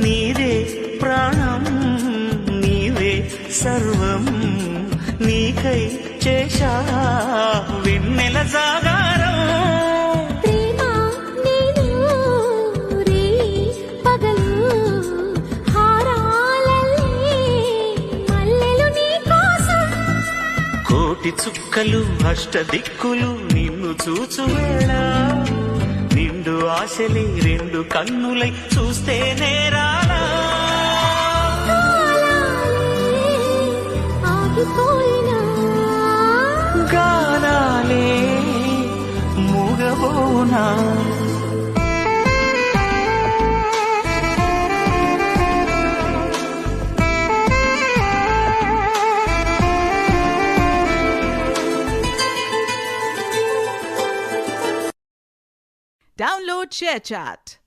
నీదే ప్రాణం నీవే సర్వం నీకై చేశా వెన్నెల జాగారం ప్రేమ నేను రే పగలు హారాలల్లే మల్లెలు నీ కోసం కోటి చుక్కలు అష్టదిక్కులు నిన్ను చూచువేళ నిండు ఆశలే రెండు కన్నులై చూస్తే నేరాలా ఆగిపోయినా గానాలే మూగబోనా Download ShareChat.